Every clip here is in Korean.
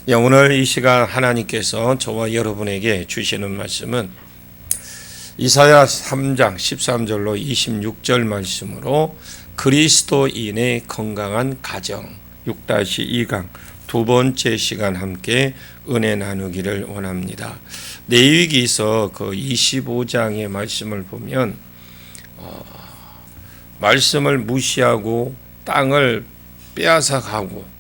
오늘 이 시간 하나님께서 저와 여러분에게 주시는 말씀은 이사야 3장 13절로 26절 말씀으로 그리스도인의 건강한 가정 6-2강 두 번째 시간 함께 은혜 나누기를 원합니다. 레위기서 그 25장의 말씀을 보면 말씀을 무시하고 땅을 빼앗아 가고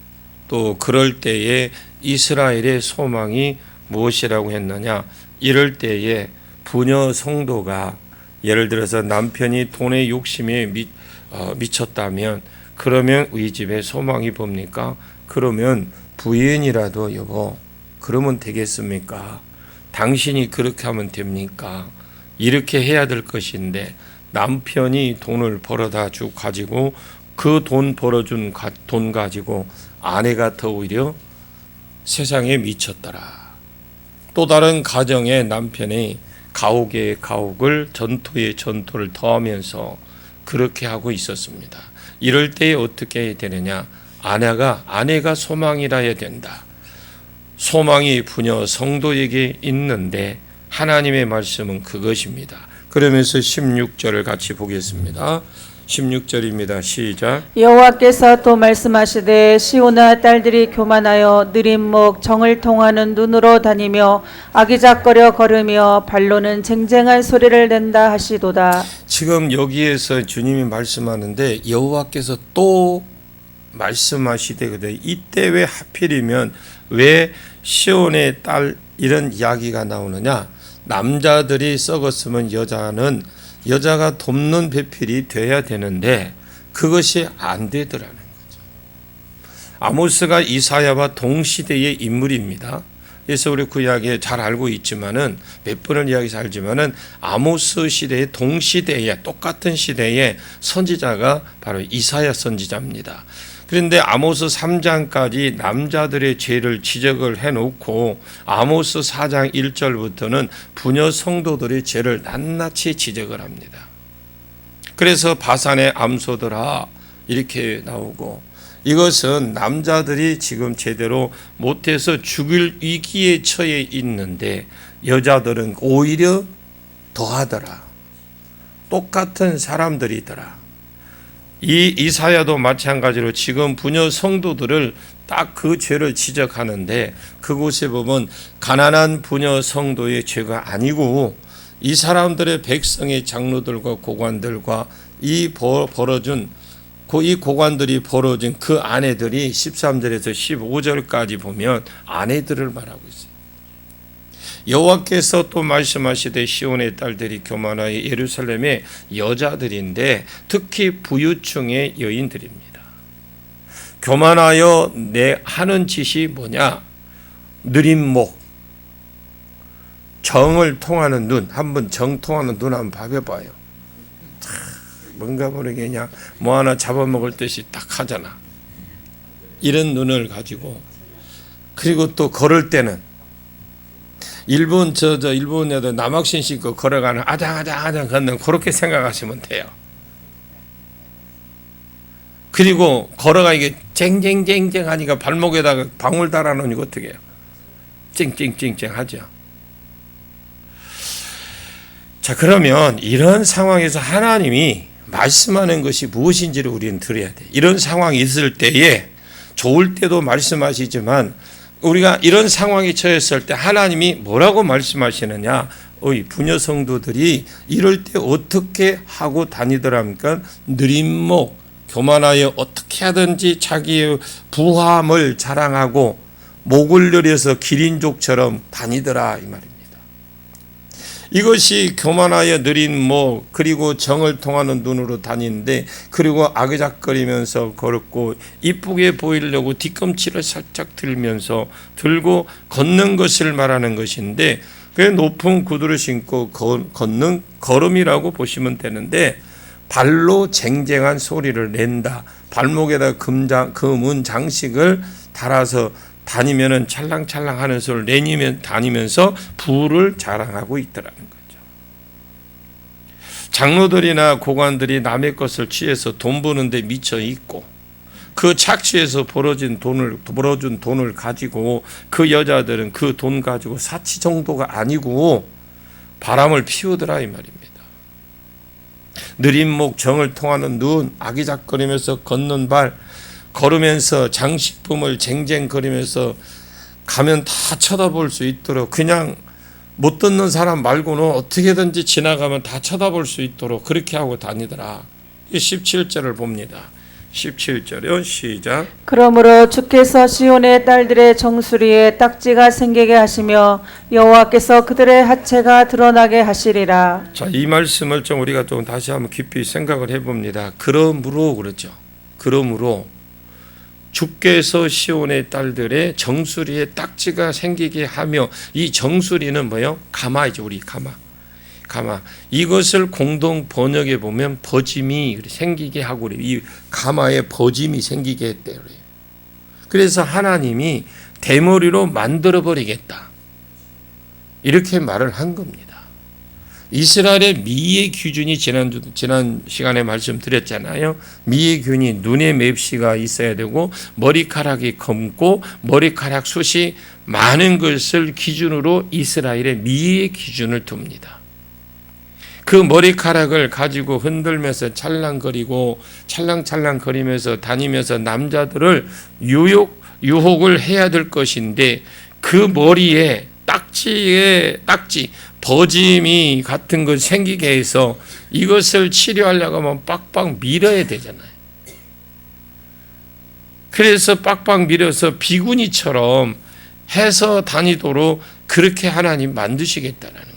또 그럴 때에 이스라엘의 소망이 무엇이라고 했느냐? 이럴 때에 부녀 성도가 예를 들어서 남편이 돈의 욕심에 미쳤다면 그러면 우리 집에 소망이 뭡니까? 그러면 부인이라도 여보 그러면 되겠습니까? 당신이 그렇게 하면 됩니까? 이렇게 해야 될 것인데 남편이 돈을 벌어다 가지고 그 돈 벌어준 돈 가지고 아내가 더 오히려 세상에 미쳤더라. 또 다른 가정의 남편이 가옥의 가옥을 전토의 전토를 더하면서 그렇게 하고 있었습니다. 이럴 때에 어떻게 해야 되느냐? 아내가 소망이라 해야 된다. 소망이 부녀 성도에게 있는데 하나님의 말씀은 그것입니다. 그러면서 16절을 같이 보겠습니다. 16절입니다. 시작. 여호와께서 또 말씀하시되 시온아 딸들이 교만하여 느린 목 정을 통하는 눈으로 다니며 아기작거려 걸으며 발로는 쟁쟁한 소리를 낸다 하시도다. 지금 여기에서 주님이 말씀하는데 여호와께서 또 말씀하시되 이때 왜 하필이면 왜 시온의 딸 이런 이야기가 나오느냐? 남자들이 썩었으면 여자가 돕는 배필이 돼야 되는데 그것이 안 되더라는 거죠. 아모스가 이사야와 동시대의 인물입니다. 그래서 우리 그 이야기 잘 알고 있지만은 몇 번을 이야기해서 알지만은 아모스 시대의 동시대에 똑같은 시대의 선지자가 바로 이사야 선지자입니다. 그런데 아모스 3장까지 남자들의 죄를 지적을 해놓고 아모스 4장 1절부터는 부녀 성도들의 죄를 낱낱이 지적을 합니다. 그래서 바산의 암소들아 이렇게 나오고 이것은 남자들이 지금 제대로 못해서 죽을 위기에 처해 있는데 여자들은 오히려 더하더라. 똑같은 사람들이더라. 이 이사야도 마찬가지로 지금 부녀 성도들을 딱 그 죄를 지적하는데 그곳에 보면 가난한 부녀 성도의 죄가 아니고 이 사람들의 백성의 장로들과 고관들과 이 고관들이 벌어진 그 아내들이 13절에서 15절까지 보면 아내들을 말하고 있어요. 여호와께서 또 말씀하시되 시온의 딸들이 교만하여 예루살렘의 여자들인데 특히 부유층의 여인들입니다. 교만하여 내 하는 짓이 뭐냐? 느린 목, 정을 통하는 눈, 한번 정 통하는 눈 한번 봐봐요. 뭔가 모르게 그냥 뭐 하나 잡아먹을 듯이 딱 하잖아. 이런 눈을 가지고 그리고 또 걸을 때는 일본 일본에도 남학신 신고 걸어가는 아장아장 걷는 그렇게 생각하시면 돼요. 그리고 걸어가 이게 쟁쟁쟁쟁 하니까 발목에다가 방울 달아놓으니까 어떻게 해요? 찡찡찡찡 하죠. 자, 그러면 이런 상황에서 하나님이 말씀하는 것이 무엇인지를 우리는 들어야 돼. 이런 상황이 있을 때에 좋을 때도 말씀하시지만 우리가 이런 상황에 처했을 때 하나님이 뭐라고 말씀하시느냐? 부녀 성도들이 이럴 때 어떻게 하고 다니더랍니까? 느린 목, 교만하여 어떻게 하든지 자기의 부함을 자랑하고 목을 늘려서 기린족처럼 다니더라 이 말입니다. 이것이 교만하여 느린 목 그리고 정을 통하는 눈으로 다니는데 그리고 아그작거리면서 걸었고 이쁘게 보이려고 뒤꿈치를 살짝 들고 걷는 것을 말하는 것인데 그 높은 구두를 신고 걷는 걸음이라고 보시면 되는데 발로 쟁쟁한 소리를 낸다. 발목에다 금은 장식을 달아서 다니면은 찰랑찰랑 하는 소리를 다니면서 부를 자랑하고 있더라는 거죠. 장로들이나 고관들이 남의 것을 취해서 돈 버는데 미쳐 있고 그 착취에서 벌어준 돈을 가지고 그 여자들은 그 돈 가지고 사치 정도가 아니고 바람을 피우더라 이 말입니다. 느린 목, 정을 통하는 눈, 아기작거리면서 걷는 발, 걸으면서 장식품을 쟁쟁거리면서 가면 다 쳐다볼 수 있도록, 그냥 못 듣는 사람 말고는 어떻게든지 지나가면 다 쳐다볼 수 있도록 그렇게 하고 다니더라. 17절을 봅니다. 17절이요. 시작. 그러므로 주께서 시온의 딸들의 정수리에 딱지가 생기게 하시며 여호와께서 그들의 하체가 드러나게 하시리라. 자, 이 말씀을 좀 우리가 좀 다시 한번 깊이 생각을 해봅니다. 그러므로 그러죠. 그러므로 주께서 시온의 딸들의 정수리에 딱지가 생기게 하며, 이 정수리는 뭐요? 가마이죠. 우리 가마. 이것을 공동 번역해 보면 버짐이 생기게 하고 그래요. 이 가마에 버짐이 생기게 했대요. 그래서 하나님이 대머리로 만들어 버리겠다, 이렇게 말을 한 겁니다. 이스라엘의 미의 기준이 지난 시간에 말씀드렸잖아요. 미의 기준이 눈에 맵시가 있어야 되고 머리카락이 검고 머리카락 숱이 많은 것을 기준으로 이스라엘의 미의 기준을 둡니다. 그 머리카락을 가지고 흔들면서 찰랑거리면서 다니면서 남자들을 유혹을 해야 될 것인데, 그 머리에 딱지, 버짐이 같은 것 생기게 해서 이것을 치료하려고 하면 빡빡 밀어야 되잖아요. 그래서 빡빡 밀어서 비구니처럼 해서 다니도록 그렇게 하나님 만드시겠다라는 거예요.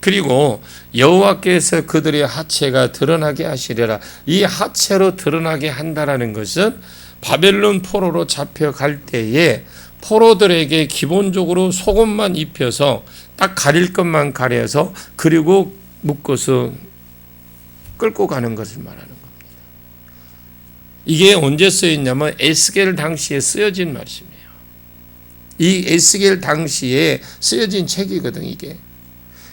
그리고 여호와께서 그들의 하체가 드러나게 하시리라. 이 하체로 드러나게 한다라는 것은 바벨론 포로로 잡혀갈 때에 포로들에게 기본적으로 속옷만 입혀서 딱 가릴 것만 가려서 그리고 묶어서 끌고 가는 것을 말하는 겁니다. 이게 언제 쓰였냐면 에스겔 당시에 쓰여진 말씀이에요. 이 에스겔 당시에 쓰여진 책이거든 이게.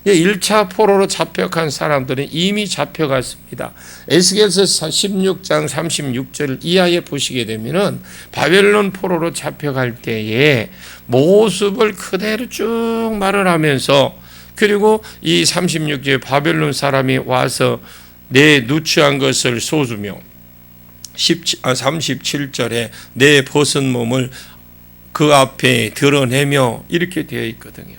1차 포로로 잡혀간 사람들은 이미 잡혀갔습니다. 에스겔서 16장 36절 이하에 보시게 되면은 바벨론 포로로 잡혀갈 때에 모습을 그대로 쭉 말을 하면서, 그리고 이 36절에 바벨론 사람이 와서 내 누추한 것을 쏟으며 37절에 내 벗은 몸을 그 앞에 드러내며 이렇게 되어 있거든요.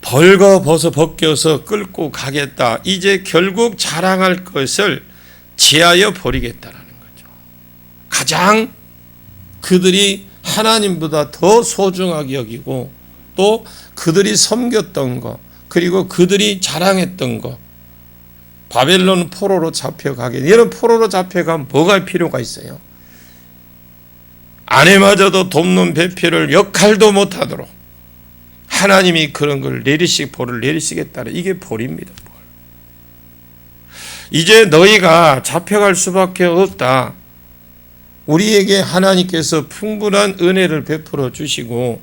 벗겨서 끌고 가겠다. 이제 결국 자랑할 것을 제하여 버리겠다라는 거죠. 가장 그들이 하나님보다 더 소중하게 여기고, 또 그들이 섬겼던 것, 그리고 그들이 자랑했던 것, 바벨론 포로로 잡혀가게. 이런 포로로 잡혀가면 뭐가 필요가 있어요? 아내마저도 돕는 배필을 역할도 못하도록 하나님이 그런 걸 벌을 내리시겠다. 이게 벌입니다. 벌. 이제 너희가 잡혀갈 수밖에 없다. 우리에게 하나님께서 풍부한 은혜를 베풀어 주시고,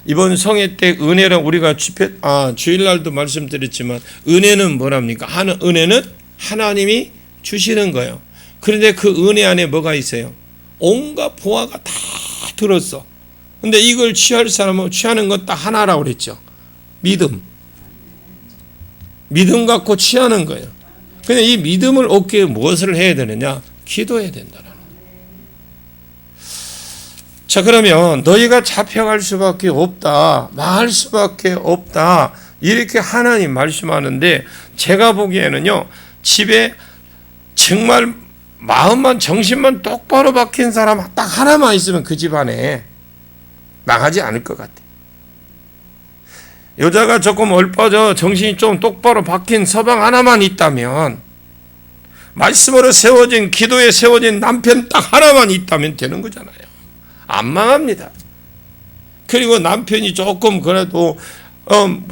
이번 성회 때 은혜랑 우리가 주일날도 말씀드렸지만, 은혜는 뭐랍니까? 은혜는 하나님이 주시는 거예요. 그런데 그 은혜 안에 뭐가 있어요? 온갖 보화가 다 들었어. 근데 이걸 취할 사람은 취하는 건 딱 하나라고 그랬죠. 믿음 갖고 취하는 거예요. 근데 이 믿음을 얻기 위해 무엇을 해야 되느냐? 기도해야 된다는 거예요. 자, 그러면 너희가 잡혀갈 수밖에 없다, 망할 수밖에 없다, 이렇게 하나님 말씀하는데, 제가 보기에는요, 집에 정말 마음만 정신만 똑바로 박힌 사람 딱 하나만 있으면 그 집안에 망하지 않을 것 같아요. 여자가 조금 얼빠져 정신이 좀 똑바로 박힌 서방 하나만 있다면, 말씀으로 세워진, 기도에 세워진 남편 딱 하나만 있다면 되는 거잖아요. 안 망합니다. 그리고 남편이 조금 그래도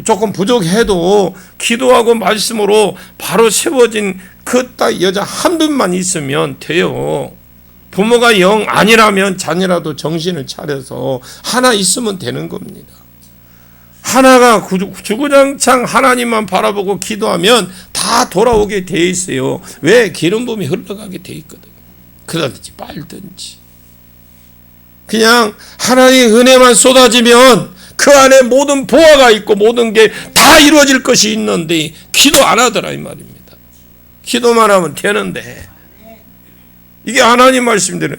조금 부족해도 기도하고 말씀으로 바로 세워진 그 딱 여자 한 분만 있으면 돼요. 부모가 영 아니라면 자녀라도 정신을 차려서 하나 있으면 되는 겁니다. 하나가 주구장창 하나님만 바라보고 기도하면 다 돌아오게 돼 있어요. 왜? 기름 부음이 흘러가게 돼 있거든요. 그러든지 빨든지. 그냥 하나님의 은혜만 쏟아지면 그 안에 모든 보화가 있고 모든 게 다 이루어질 것이 있는데 기도 안 하더라 이 말입니다. 기도만 하면 되는데 이게 하나님 말씀대로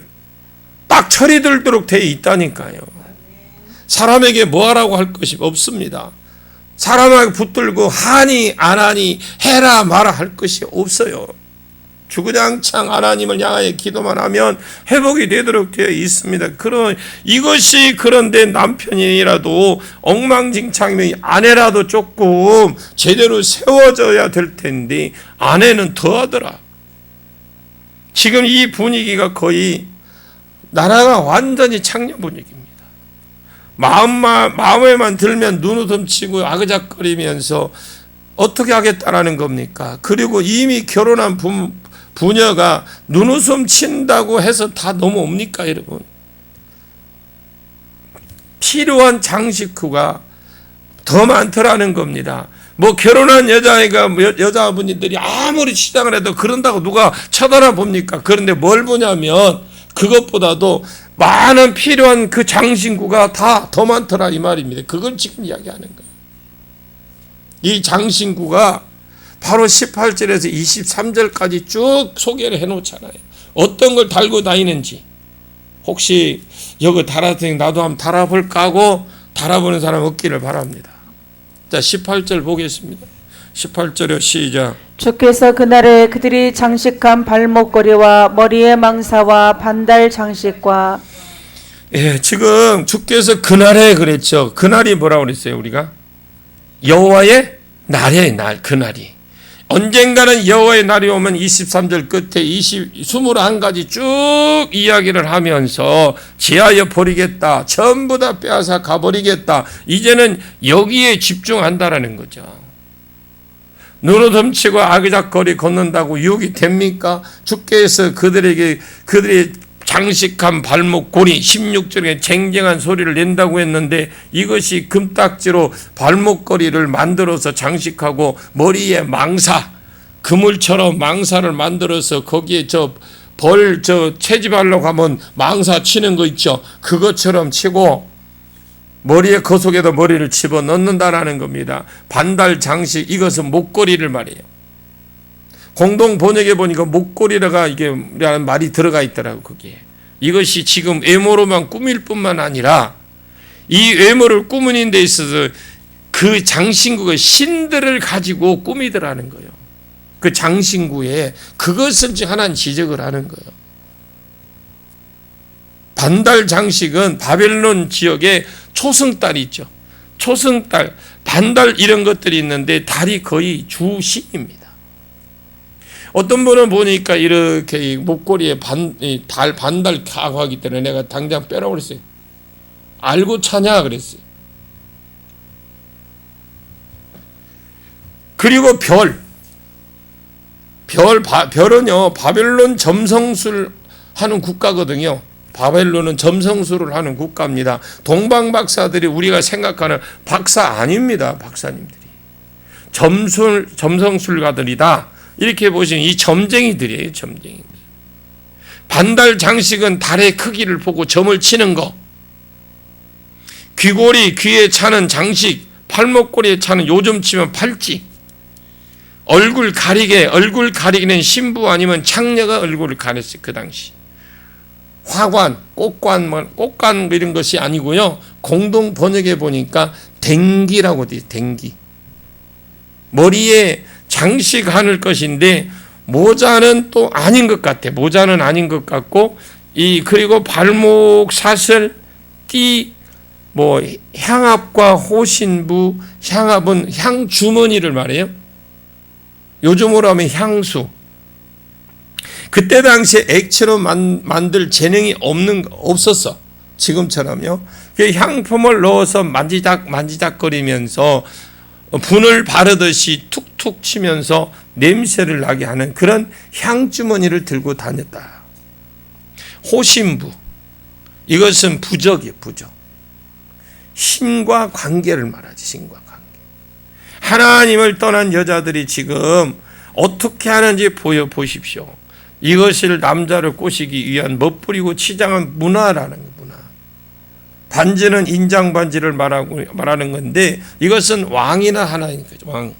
딱 철이 들도록 돼 있다니까요. 사람에게 뭐하라고 할 것이 없습니다. 사람에게 붙들고 하니 안 하니 해라 마라 할 것이 없어요. 주구장창 하나님을 향하여 기도만 하면 회복이 되도록 되어 있습니다. 이것이 그런데 남편이라도 엉망진창이면 아내라도 조금 제대로 세워져야 될 텐데 아내는 더하더라. 지금 이 분위기가 거의 나라가 완전히 창녀 분위기입니다. 마음에만 들면 눈웃음치고 아그작거리면서 어떻게 하겠다라는 겁니까? 그리고 이미 결혼한 부녀가 눈웃음 친다고 해서 다 넘어옵니까, 여러분? 필요한 장식후가 더 많더라는 겁니다. 뭐 결혼한 여자분들이 아무리 시장을 해도 그런다고 누가 쳐다나 봅니까? 그런데 뭘 보냐면 그것보다도 많은 필요한 그 장신구가 다 더 많더라 이 말입니다. 그걸 지금 이야기하는 거예요. 이 장신구가 바로 18절에서 23절까지 쭉 소개를 해놓잖아요. 어떤 걸 달고 다니는지. 혹시 여기 달았으니 나도 한번 달아볼까 하고 달아보는 사람 없기를 바랍니다. 자, 18절 보겠습니다. 18절에 시작. 주께서 그날에 그들이 장식한 발목걸이와 머리에 망사와 반달 장식과 지금 주께서 그날에 그랬죠. 그날이 뭐라고 그랬어요, 우리가? 여호와의 날이에요, 날, 그날이. 언젠가는 여호와의 날이 오면 23절 끝에 21가지 쭉 이야기를 하면서 제하여 버리겠다. 전부 다 빼앗아 가버리겠다. 이제는 여기에 집중한다라는 거죠. 눈웃음치고 아그작거리 걷는다고 유혹이 됩니까? 주께서 그들이 장식한 발목고리 16절에 쟁쟁한 소리를 낸다고 했는데 이것이 금딱지로 발목걸이를 만들어서 장식하고 머리에 망사 그물처럼 망사를 만들어서 거기에 채집하려고 하면 망사 치는 거 있죠. 그것처럼 치고 머리에 그 속에도 머리를 집어넣는다라는 겁니다. 반달 장식 이것은 목걸이를 말해요. 공동 번역에 보니까 목걸이라가 이게 라는 말이 들어가 있더라고 거기에. 이것이 지금 외모로만 꾸밀 뿐만 아니라 이 외모를 꾸미는 데 있어서 그 장신구가 신들을 가지고 꾸미더라는 거예요. 그 장신구에 그것을 하나는 지적을 하는 거예요. 반달 장식은 바벨론 지역에 초승달이 있죠. 초승달, 반달 이런 것들이 있는데 달이 거의 주신입니다. 어떤 분은 보니까 이렇게 목걸이에 반달 가하기 때문에 내가 당장 빼라고 그랬어요. 알고 차냐 그랬어요. 그리고 별은요 바벨론 점성술 하는 국가거든요. 바벨론은 점성술을 하는 국가입니다. 동방 박사들이 우리가 생각하는 박사 아닙니다. 박사님들이 점성술가들이다. 이렇게 보시면 이 점쟁이들이에요. 점쟁이들. 반달 장식은 달의 크기를 보고 점을 치는 거. 귀걸이 귀에 차는 장식, 팔목걸이에 차는 요즘 치면 팔찌. 얼굴 가리기는 신부 아니면 창녀가 얼굴을 가렸어요. 그 당시. 화관, 꽃관 이런 것이 아니고요. 공동 번역에 보니까 댕기라고 돼요. 댕기. 머리에 장식하는 것인데 모자는 또 아닌 것 같아. 모자는 아닌 것 같고 그리고 발목 사슬, 띠, 향압과 호신부, 향압은 향주머니를 말해요. 요즘으로 하면 향수. 그때 당시에 액체로 만들 재능이 없었어. 지금처럼요. 그 향품을 넣어서 만지작거리면서 분을 바르듯이 툭툭 치면서 냄새를 나게 하는 그런 향주머니를 들고 다녔다. 호신부. 이것은 부적이에요. 부적. 신과 관계를 말하지. 신과 관계. 하나님을 떠난 여자들이 지금 어떻게 하는지 보여보십시오. 이것을 남자를 꼬시기 위한 멋부리고 치장한 문화라는 거예요. 문화. 반지는 인장 반지를 말하는 건데 이것은 왕이나 하나인 거죠. 왕.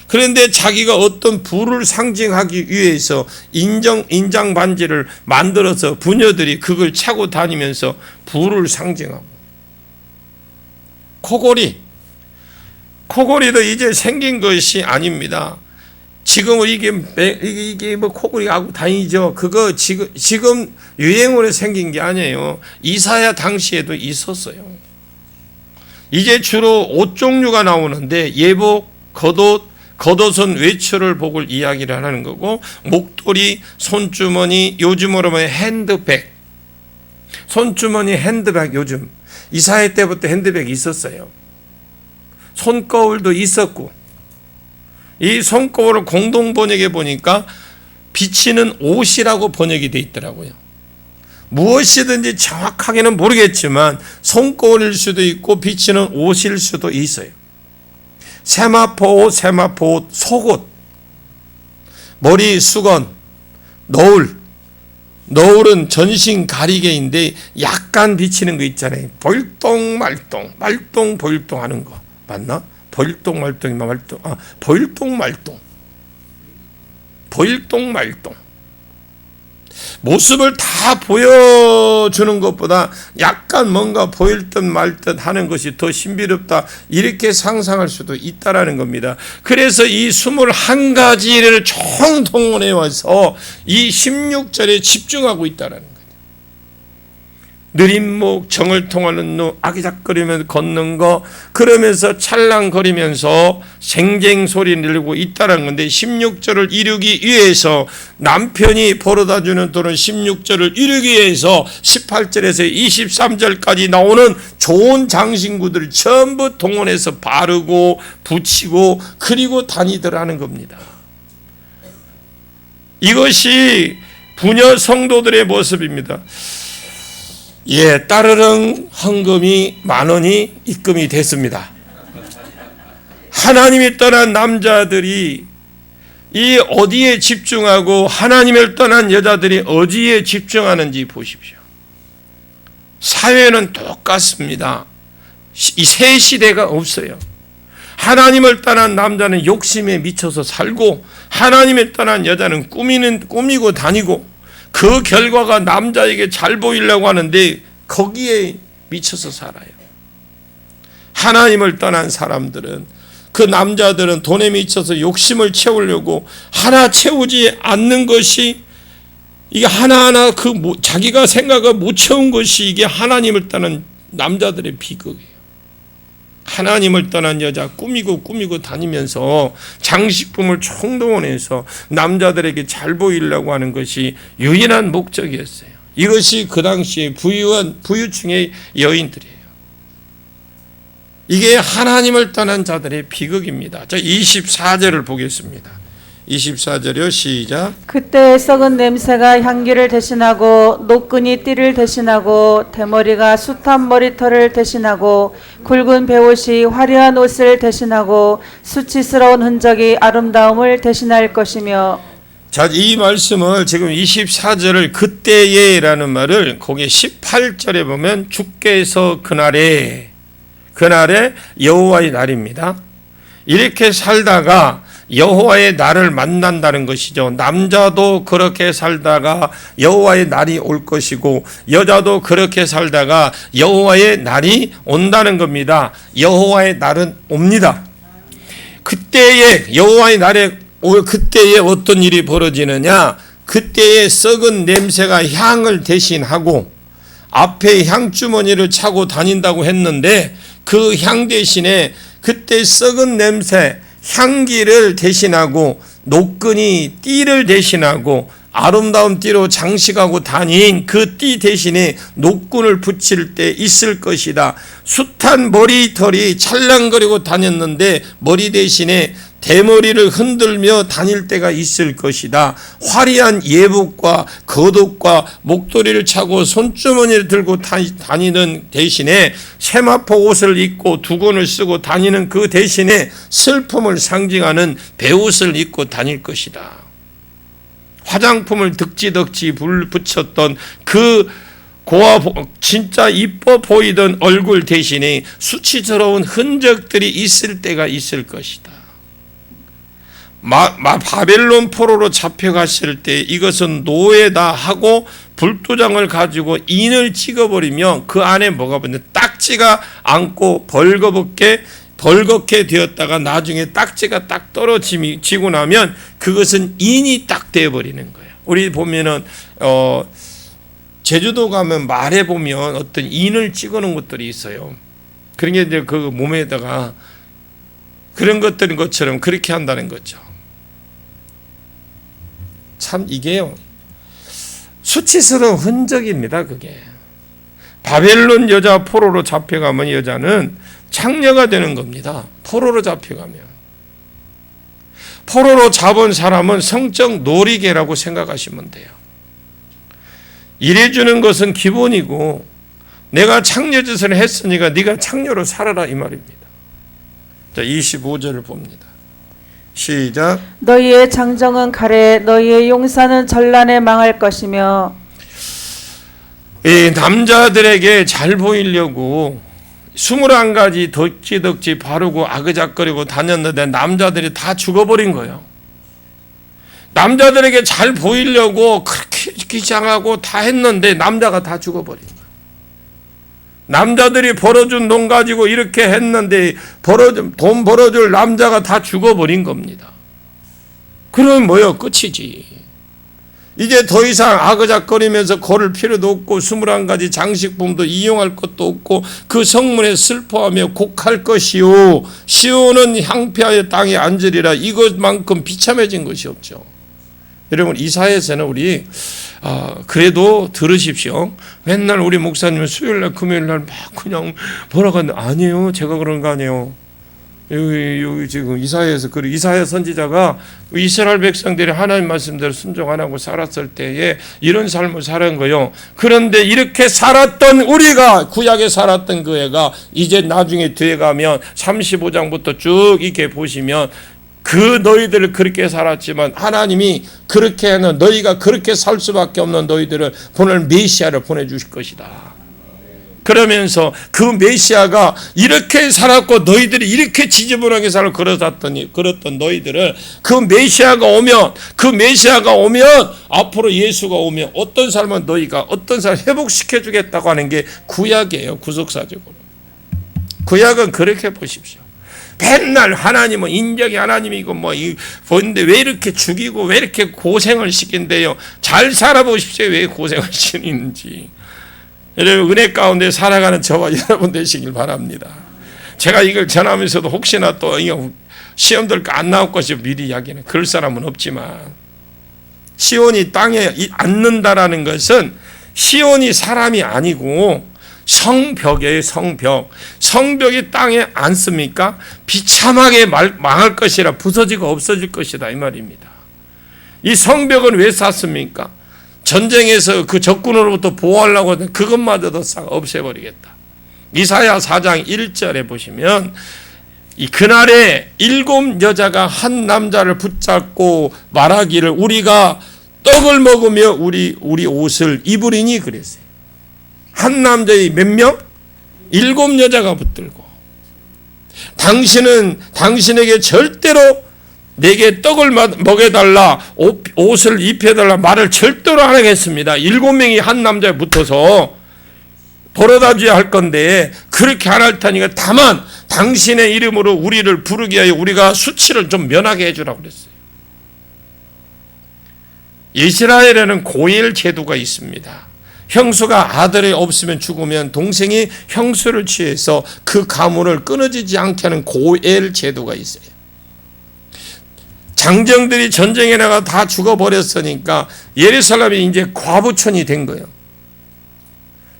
그런데 자기가 어떤 부를 상징하기 위해서 인장 반지를 만들어서 부녀들이 그걸 차고 다니면서 부를 상징하고, 코골이도 이제 생긴 것이 아닙니다. 지금 이게 뭐 코골이 하고 다니죠. 그거 지금 유행으로 생긴 게 아니에요. 이사야 당시에도 있었어요. 이제 주로 옷 종류가 나오는데 예복, 겉옷은 외출을 복을 이야기를 하는 거고, 목도리, 손주머니, 요즘으로 보면 핸드백, 손주머니, 핸드백. 요즘 이사야 때부터 핸드백이 있었어요. 손거울도 있었고, 이 손거울을 공동 번역에 보니까 비치는 옷이라고 번역이 되어 있더라고요. 무엇이든지 정확하게는 모르겠지만 손거울일 수도 있고 비치는 옷일 수도 있어요. 세마포 옷, 속옷, 머리 수건, 너울은 전신 가리개인데 약간 비치는 거 있잖아요. 벌똥말똥 하는 거 맞나? 벌똥말똥. 모습을 다 보여주는 것보다 약간 뭔가 보일 듯 말 듯 하는 것이 더 신비롭다, 이렇게 상상할 수도 있다라는 겁니다. 그래서 이 21가지를 총동원해 와서 이 16절에 집중하고 있다라는 거예요. 느린 목, 정을 통하는 눈, 아기작거리면서 걷는 거, 그러면서 찰랑거리면서 쟁쟁 소리 내고 있다는 건데, 16절을 이루기 위해서 남편이 벌어다주는 돈은 16절을 이루기 위해서 18절에서 23절까지 나오는 좋은 장신구들을 전부 동원해서 바르고 붙이고 그리고 다니더라는 겁니다. 이것이 부녀 성도들의 모습입니다. 따르릉 헌금이 10,000원이 입금이 됐습니다. 하나님이 떠난 남자들이 이 어디에 집중하고 하나님을 떠난 여자들이 어디에 집중하는지 보십시오. 사회는 똑같습니다. 이 새 시대가 없어요. 하나님을 떠난 남자는 욕심에 미쳐서 살고, 하나님을 떠난 여자는 꾸미고 다니고, 그 결과가 남자에게 잘 보이려고 하는데 거기에 미쳐서 살아요. 하나님을 떠난 사람들은, 그 남자들은 돈에 미쳐서 욕심을 채우려고 하나 채우지 않는 것이, 이게 하나하나 자기가 생각을 못 채운 것이 이게 하나님을 떠난 남자들의 비극이에요. 하나님을 떠난 여자 꾸미고 다니면서 장식품을 총동원해서 남자들에게 잘 보이려고 하는 것이 유일한 목적이었어요. 이것이 그 당시에 부유층의 여인들이에요. 이게 하나님을 떠난 자들의 비극입니다. 자, 24절을 보겠습니다. 24절이요. 시작. 그때 썩은 냄새가 향기를 대신하고 노끈이 띠를 대신하고 대머리가 숱한 머리털을 대신하고 굵은 베옷이 화려한 옷을 대신하고 수치스러운 흔적이 아름다움을 대신할 것이며. 자, 이 말씀을 지금 24절을 그때에라는 말을 거기 18절에 보면 주께서 그날에 여호와의 날입니다. 이렇게 살다가 여호와의 날을 만난다는 것이죠. 남자도 그렇게 살다가 여호와의 날이 올 것이고, 여자도 그렇게 살다가 여호와의 날이 온다는 겁니다. 여호와의 날은 옵니다. 그때에 여호와의 날에 그때에 어떤 일이 벌어지느냐? 그때에 썩은 냄새가 향을 대신하고, 앞에 향주머니를 차고 다닌다고 했는데 그 향 대신에 그때 썩은 냄새, 향기를 대신하고 노끈이 띠를 대신하고 아름다운 띠로 장식하고 다닌 그 띠 대신에 노끈을 붙일 때 있을 것이다. 숱한 머리털이 찰랑거리고 다녔는데 머리 대신에 대머리를 흔들며 다닐 때가 있을 것이다. 화려한 예복과 겉옷과 목도리를 차고 손주머니를 들고 다니는 대신에 세마포 옷을 입고 두건을 쓰고 다니는 그 대신에 슬픔을 상징하는 베옷을 입고 다닐 것이다. 화장품을 덕지덕지 붙였던 그 진짜 이뻐 보이던 얼굴 대신에 수치스러운 흔적들이 있을 때가 있을 것이다. 바벨론 포로로 잡혀갔을 때 이것은 노예다 하고 불도장을 가지고 인을 찍어버리면 그 안에 뭐가 붙는 딱지가 않고 벌겋게 되었다가 나중에 딱지가 딱 떨어지고 나면 그것은 인이 딱 되어버리는 거예요. 우리 보면은 제주도 가면 말에 보면 어떤 인을 찍어놓은 것들이 있어요. 그런 게 이제 그 몸에다가 그런 것들인 것처럼 그렇게 한다는 거죠. 참 이게요, 수치스러운 흔적입니다. 그게 바벨론 여자 포로로 잡혀가면 여자는 창녀가 되는 겁니다. 포로로 잡혀가면. 포로로 잡은 사람은 성적 놀이개라고 생각하시면 돼요. 일해주는 것은 기본이고 내가 창녀짓을 했으니까 네가 창녀로 살아라 이 말입니다. 자, 25절을 봅니다. 시작. 너희의 장정은 칼에 너희의 용사는 전란에 망할 것이며. 이 남자들에게 잘 보이려고 21가지 덕지덕지 바르고 아그작거리고 다녔는데 남자들이 다 죽어버린 거예요. 남자들에게 잘 보이려고 그렇게 기장하고 다 했는데 남자가 다 죽어버린 거예요. 남자들이 벌어준 돈 가지고 이렇게 했는데 돈 벌어줄 남자가 다 죽어버린 겁니다. 그러면 뭐요? 끝이지. 이제 더 이상 아그작거리면서 걸을 필요도 없고 21가지 장식품도 이용할 것도 없고 그 성문에 슬퍼하며 곡할 것이요 시온은 향폐하여 땅에 앉으리라. 이것만큼 비참해진 것이 없죠. 여러분, 이사야에서는 우리 그래도 들으십시오. 맨날 우리 목사님은 수요일날 금요일날 막 그냥 뭐라고 하는데 아니에요. 제가 그런 거 아니에요. 여기 지금 이사야에서 이사야 선지자가 이스라엘 백성들이 하나님 말씀대로 순종 안 하고 살았을 때에 이런 삶을 살은 거요. 그런데 이렇게 살았던 우리가 구약에 살았던 그 애가 이제 나중에 뒤에 가면 35장부터 쭉 이렇게 보시면 그 너희들을 그렇게 살았지만 하나님이 그렇게 하는 너희가 그렇게 살 수밖에 없는 너희들을 보낼 메시아를 보내주실 것이다. 그러면서 그 메시아가 이렇게 살았고 너희들이 이렇게 지저분하게 살고 그랬던 너희들을 그 메시아가 오면 앞으로 예수가 오면 어떤 삶은 너희가 어떤 삶을 회복시켜 주겠다고 하는 게 구약이에요. 구속사적으로. 구약은 그렇게 보십시오. 맨날 하나님은 인적이 하나님이고 보는데 왜 이렇게 죽이고 왜 이렇게 고생을 시킨대요. 잘 살아보십시오. 왜 고생을 시키는지. 여러분, 은혜 가운데 살아가는 저와 여러분 되시길 바랍니다. 제가 이걸 전하면서도 혹시나 또 시험들 안 나올 것이 미리 이야기는 그럴 사람은 없지만 시온이 땅에 앉는다라는 것은 시온이 사람이 아니고 성벽이에요. 성벽이 땅에 앉습니까? 비참하게 망할 것이라 부서지고 없어질 것이다 이 말입니다. 이 성벽은 왜 쌌습니까? 전쟁에서 그 적군으로부터 보호하려고 하던 그것마저도 싹 없애버리겠다. 이사야 4장 1절에 보시면 그날에 7 여자가 한 남자를 붙잡고 말하기를 우리가 떡을 먹으며 우리 옷을 입으리니 그랬어요. 한 남자의 몇 명? 7 여자가 붙들고 당신에게 절대로 내게 떡을 먹여달라 옷을 입혀달라 말을 절대로 안 하겠습니다. 7명이 한 남자에 붙어서 벌어다줘야 할 건데 그렇게 안 할 테니까 다만 당신의 이름으로 우리를 부르게 하여 우리가 수치를 좀 면하게 해주라고 그랬어요. 이스라엘에는 고엘 제도가 있습니다. 형수가 아들이 없으면 죽으면 동생이 형수를 취해서 그 가문을 끊어지지 않게 하는 고엘 제도가 있어요. 장정들이 전쟁에 나가 다 죽어버렸으니까 예루살렘이 이제 과부촌이 된 거예요.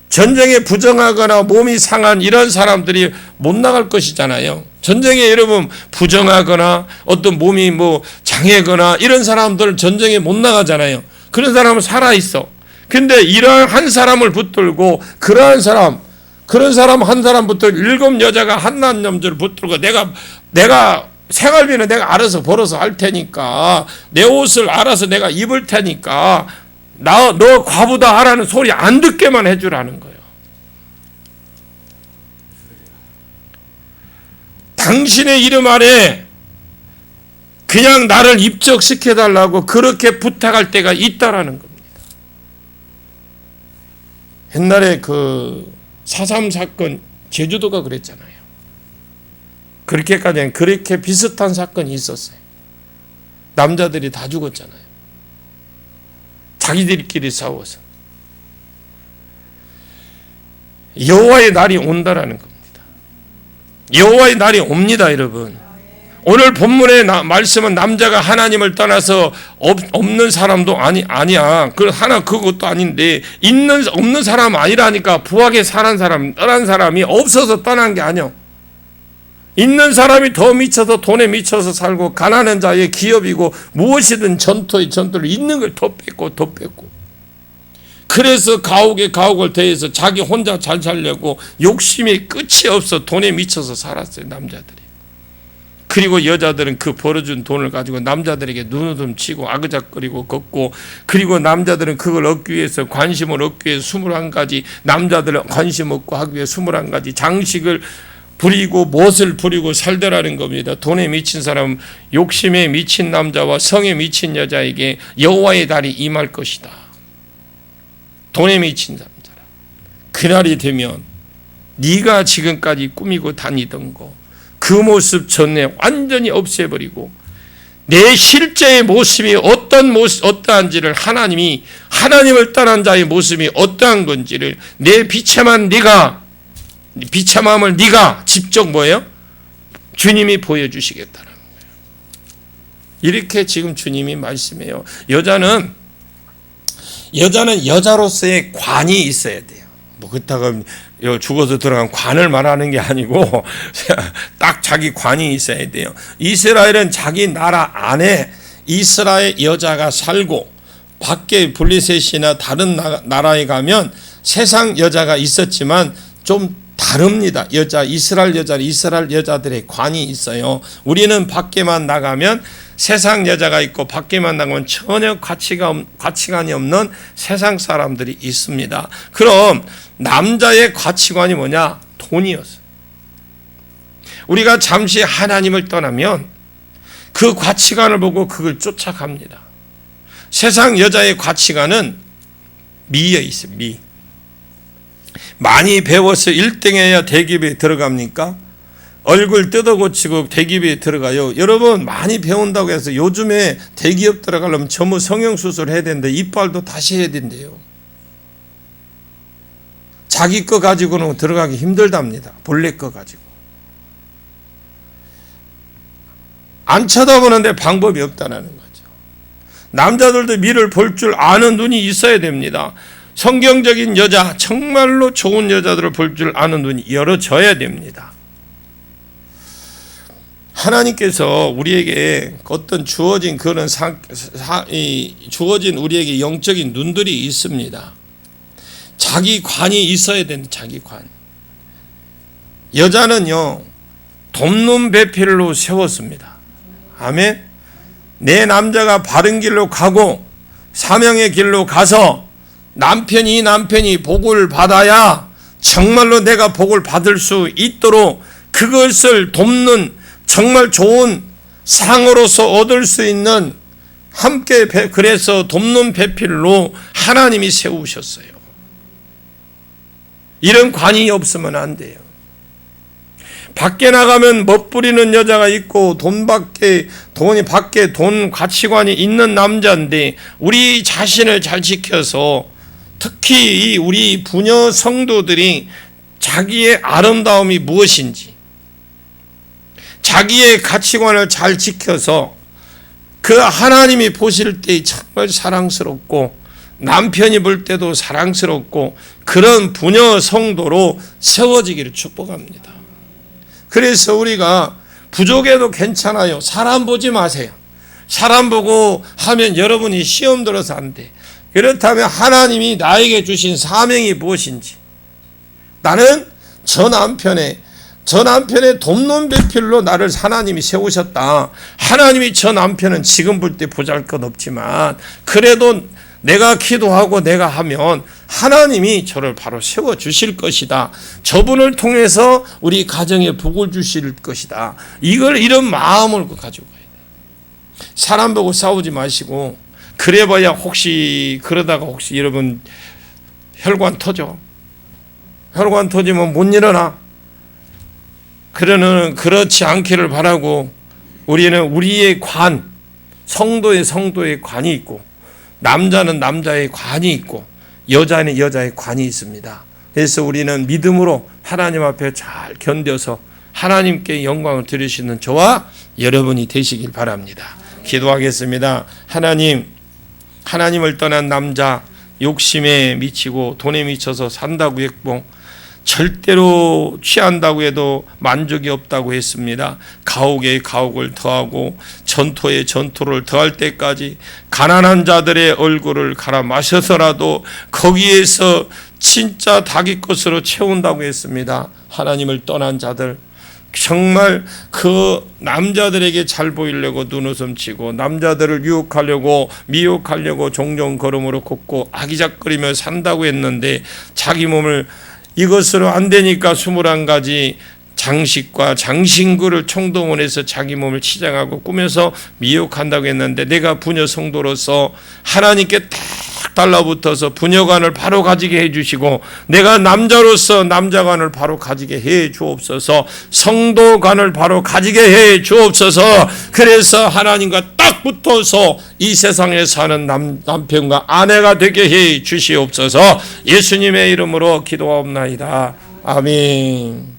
전쟁에 부정하거나 몸이 상한 이런 사람들이 못 나갈 것이잖아요. 전쟁에 여러분 부정하거나 어떤 몸이 뭐 장애거나 이런 사람들 전쟁에 못 나가잖아요. 그런 사람은 살아있어. 근데 이러한 한 사람을 붙들고 그러한 사람, 그런 사람 한 사람 붙들고 7 여자가 한 남자를 붙들고 내가 생활비는 내가 알아서 벌어서 할 테니까 내 옷을 알아서 내가 입을 테니까 너 과부다 하라는 소리 안 듣게만 해주라는 거예요. 당신의 이름 아래 그냥 나를 입적시켜달라고 그렇게 부탁할 때가 있다라는 겁니다. 옛날에 그 4.3 사건 제주도가 그랬잖아요. 그렇게까지는 그렇게 비슷한 사건이 있었어요. 남자들이 다 죽었잖아요. 자기들끼리 싸워서. 여호와의 날이 온다라는 겁니다. 여호와의 날이 옵니다, 여러분. 오늘 본문의 말씀은 남자가 하나님을 떠나서 없는 사람도 아니야. 그것도 아닌데 없는 사람 아니라니까. 부하게 사는 사람, 떠난 사람이 없어서 떠난 게 아니야. 있는 사람이 더 미쳐서 돈에 미쳐서 살고 가난한 자의 기업이고 무엇이든 전투를 있는 걸 더 뺏고 그래서 가옥을 대해서 자기 혼자 잘 살려고 욕심이 끝이 없어 돈에 미쳐서 살았어요, 남자들이. 그리고 여자들은 그 벌어준 돈을 가지고 남자들에게 눈웃음 치고 아그작거리고 걷고, 그리고 남자들은 그걸 얻기 위해서, 관심을 얻기 위해서 21가지, 남자들은 관심 얻고 하기 위해 21가지 장식을 부리고 못을 부리고 살더라는 겁니다. 돈에 미친 사람, 욕심에 미친 남자와 성에 미친 여자에게 여호와의 날이 임할 것이다. 돈에 미친 남자라. 그날이 되면 네가 지금까지 꾸미고 다니던 거, 그 모습 전에 완전히 없애버리고 내 실제의 모습이 어떠한지를 하나님을 떠난 자의 모습이 어떠한 건지를 내 비참함을 네가 직접 주님이 보여주시겠다는 거예요. 이렇게 지금 주님이 말씀해요. 여자는 여자로서의 관이 있어야 돼요. 그렇다고 죽어서 들어간 관을 말하는 게 아니고 딱 자기 관이 있어야 돼요. 이스라엘은 자기 나라 안에 이스라엘 여자가 살고, 밖에 블레셋이나 다른 나라에 가면 세상 여자가 있었지만 좀 다릅니다. 이스라엘 여자들의 관이 있어요. 우리는 밖에만 나가면 세상 여자가 있고, 밖에만 나가면 전혀 가치관이 없는 세상 사람들이 있습니다. 그럼 남자의 가치관이 뭐냐? 돈이었어요. 우리가 잠시 하나님을 떠나면 그 가치관을 보고 그걸 쫓아갑니다. 세상 여자의 가치관은 미에 있어요. 미. 많이 배워서 1등해야 대기업에 들어갑니까? 얼굴 뜯어고치고 대기업에 들어가요. 여러분, 많이 배운다고 해서 요즘에 대기업 들어가려면 전부 성형수술 해야 되는데 이빨도 다시 해야 된대요. 자기 거 가지고는 들어가기 힘들답니다. 본래 거 가지고. 안 쳐다보는데 방법이 없다는 거죠. 남자들도 미를 볼 줄 아는 눈이 있어야 됩니다. 성경적인 여자, 정말로 좋은 여자들을 볼 줄 아는 눈이 열어져야 됩니다. 하나님께서 우리에게 어떤 주어진 우리에게 영적인 눈들이 있습니다. 자기 관이 있어야 된다. 자기 관. 여자는요, 돕는 배필로 세웠습니다. 아멘. 내 남자가 바른 길로 가고 사명의 길로 가서 남편이 복을 받아야 정말로 내가 복을 받을 수 있도록 그것을 돕는, 정말 좋은 상으로서 얻을 수 있는, 함께 그래서 돕는 배필로 하나님이 세우셨어요. 이런 관이 없으면 안 돼요. 밖에 나가면 멋부리는 여자가 있고 밖에 돈 가치관이 있는 남자인데, 우리 자신을 잘 지켜서, 특히 우리 부녀 성도들이 자기의 아름다움이 무엇인지, 자기의 가치관을 잘 지켜서 그 하나님이 보실 때 정말 사랑스럽고, 남편이 볼 때도 사랑스럽고, 그런 부녀 성도로 세워지기를 축복합니다. 그래서 우리가 부족해도 괜찮아요. 사람 보지 마세요. 사람 보고 하면 여러분이 시험 들어서 안 돼. 그렇다면 하나님이 나에게 주신 사명이 무엇인지, 나는 저 남편의 돕는 배필로 나를 하나님이 세우셨다. 하나님이 저 남편은 지금 볼 때 보잘것없지만 그래도 내가 기도하고 내가 하면 하나님이 저를 바로 세워주실 것이다. 저분을 통해서 우리 가정에 복을 주실 것이다. 이런 마음을 가지고 가야 돼요. 사람 보고 싸우지 마시고, 그래봐야 그러다가 혹시 여러분 혈관 터져. 혈관 터지면 못 일어나. 그렇지 않기를 바라고, 우리는 우리의 성도의 관이 있고, 남자는 남자의 관이 있고, 여자는 여자의 관이 있습니다. 그래서 우리는 믿음으로 하나님 앞에 잘 견뎌서 하나님께 영광을 드리시는 저와 여러분이 되시길 바랍니다. 기도하겠습니다. 하나님을 떠난 남자, 욕심에 미치고 돈에 미쳐서 산다고 했고, 절대로 취한다고 해도 만족이 없다고 했습니다. 가옥에 가옥을 더하고 전토에 전토를 더할 때까지 가난한 자들의 얼굴을 갈아 마셔서라도 거기에서 진짜 닭이 것으로 채운다고 했습니다. 하나님을 떠난 자들, 정말 그 남자들에게 잘 보이려고 눈웃음 치고, 남자들을 유혹하려고 미혹하려고 종종 걸음으로 걷고 아기작거리며 산다고 했는데, 자기 몸을 이것으로 안 되니까 21가지 장식과 장신구를 총동원해서 자기 몸을 치장하고 꾸며서 미혹한다고 했는데, 내가 부녀 성도로서 하나님께 딱 달라붙어서 부녀관을 바로 가지게 해주시고, 내가 남자로서 남자관을 바로 가지게 해 주옵소서. 성도관을 바로 가지게 해 주옵소서. 그래서 하나님과 딱 붙어서 이 세상에 사는 남편과 아내가 되게 해 주시옵소서. 예수님의 이름으로 기도하옵나이다. 아멘.